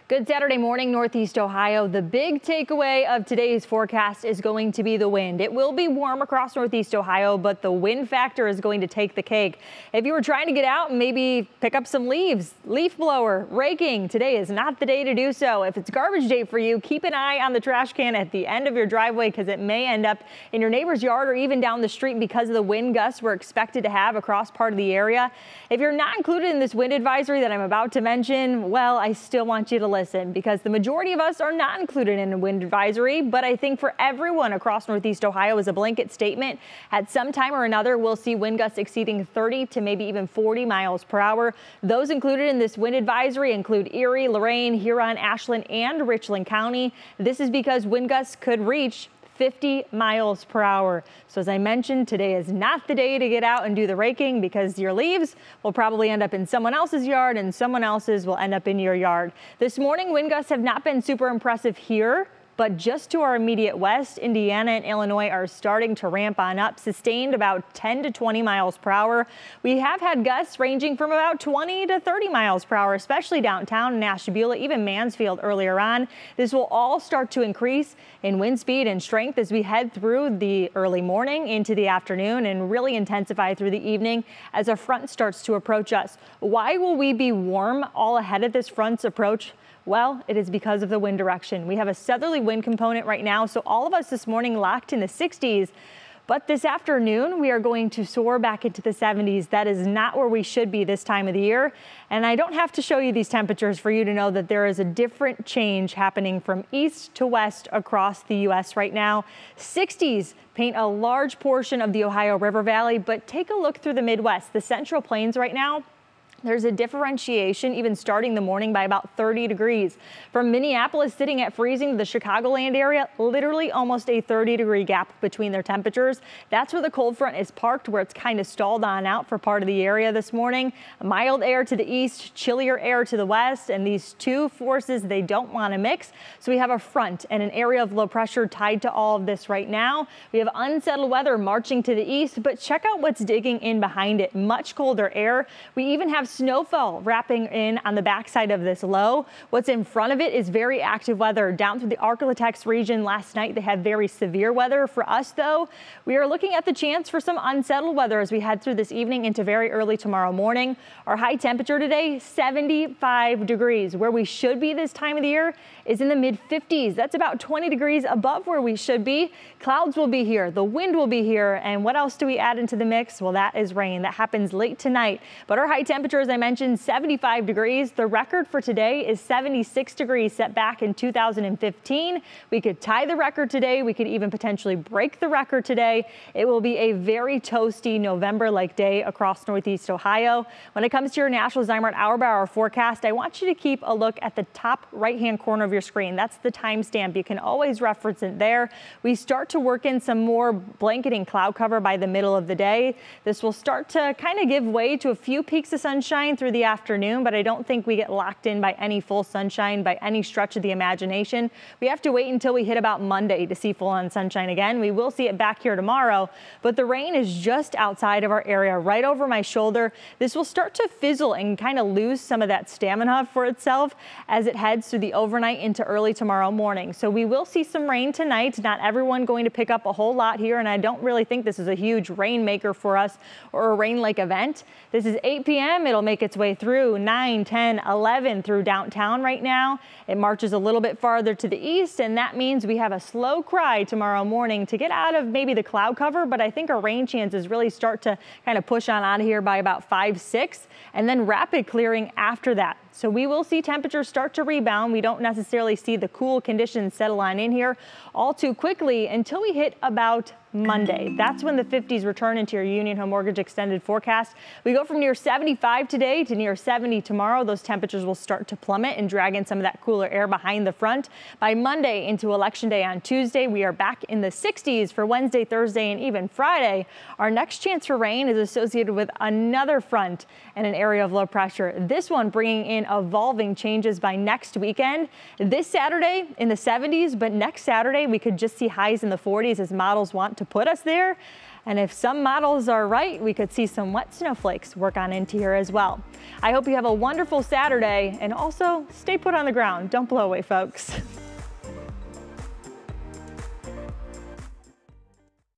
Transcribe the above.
Good Saturday morning, Northeast Ohio. The big takeaway of today's forecast is going to be the wind. It will be warm across Northeast Ohio, but the wind factor is going to take the cake. If you were trying to get out and maybe pick up some leaves, leaf blower, raking, today is not the day to do so. If it's garbage day for you, keep an eye on the trash can at the end of your driveway because it may end up in your neighbor's yard or even down the street because of the wind gusts we're expected to have across part of the area. If you're not included in this wind advisory that I'm about to mention, well, I still want you to listen because the majority of us are not included in a wind advisory. But I think for everyone across Northeast Ohio as a blanket statement, at some time or another, we'll see wind gusts exceeding 30 to maybe even 40 miles per hour. Those included in this wind advisory include Erie, Lorain, Huron, Ashland, and Richland County. This is because wind gusts could reach 50 miles per hour. So as I mentioned, today is not the day to get out and do the raking because your leaves will probably end up in someone else's yard and someone else's will end up in your yard. This morning, wind gusts have not been super impressive here, but just to our immediate west, Indiana and Illinois are starting to ramp on up, sustained about 10 to 20 miles per hour. We have had gusts ranging from about 20 to 30 miles per hour, especially downtown in Ashtabula, even Mansfield earlier on. This will all start to increase in wind speed and strength as we head through the early morning into the afternoon and really intensify through the evening as a front starts to approach us. Why will we be warm all ahead of this front's approach? Well, it is because of the wind direction. We have a southerly wind component right now, so all of us this morning locked in the 60s. But this afternoon, we are going to soar back into the 70s. That is not where we should be this time of the year. And I don't have to show you these temperatures for you to know that there is a different change happening from east to west across the U.S. right now. 60s paint a large portion of the Ohio River Valley, but take a look through the Midwest. The Central Plains right now, there's a differentiation even starting the morning by about 30 degrees. From Minneapolis sitting at freezing to the Chicagoland area, literally almost a 30-degree gap between their temperatures. That's where the cold front is parked, where it's kind of stalled on out for part of the area this morning. Mild air to the east, chillier air to the west, and these two forces, they don't want to mix. So we have a front and an area of low pressure tied to all of this right now. We have unsettled weather marching to the east, but check out what's digging in behind it. Much colder air. We even have snowfall wrapping in on the backside of this low. What's in front of it is very active weather down through the Arklatex region. Last night they had very severe weather. For us though, we are looking at the chance for some unsettled weather as we head through this evening into very early tomorrow morning. Our high temperature today, 75 degrees. Where we should be this time of the year is in the mid 50s. That's about 20 degrees above where we should be. Clouds will be here. The wind will be here. And what else do we add into the mix? Well, that is rain. That happens late tonight. But our high temperature, as I mentioned, 75 degrees. The record for today is 76 degrees set back in 2015. We could tie the record today. We could even potentially break the record today. It will be a very toasty November-like day across Northeast Ohio. When it comes to your National Zymer hour-by-hour forecast, I want you to keep a look at the top right-hand corner of your screen. That's the timestamp. You can always reference it there. We start to work in some more blanketing cloud cover by the middle of the day. This will start to kind of give way to a few peaks of sunshine through the afternoon, but I don't think we get locked in by any full sunshine by any stretch of the imagination. We have to wait until we hit about Monday to see full-on sunshine again. We will see it back here tomorrow, but the rain is just outside of our area, right over my shoulder. This will start to fizzle and kind of lose some of that stamina for itself as it heads through the overnight into early tomorrow morning. So we will see some rain tonight. Not everyone going to pick up a whole lot here, and I don't really think this is a huge rainmaker for us or a rain-like event. This is 8 p.m. It'll make its way through 9, 10, 11 through downtown right now. It marches a little bit farther to the east, and that means we have a slow cry tomorrow morning to get out of maybe the cloud cover, but I think our rain chances really start to kind of push on out of here by about 5, 6, and then rapid clearing after that. So we will see temperatures start to rebound. We don't necessarily see the cool conditions settle on in here all too quickly until we hit about Monday. That's when the 50s return into your Union Home Mortgage extended forecast. We go from near 75 today to near 70 tomorrow. Those temperatures will start to plummet and drag in some of that cooler air behind the front. By Monday into Election Day on Tuesday, we are back in the 60s for Wednesday, Thursday, and even Friday. Our next chance for rain is associated with another front and an area of low pressure. This one bringing in evolving changes by next weekend. This Saturday in the 70s, but next Saturday we could just see highs in the 40s as models want to put us there. And if some models are right, we could see some wet snowflakes work on into here as well. I hope you have a wonderful Saturday, and also stay put on the ground. Don't blow away, folks.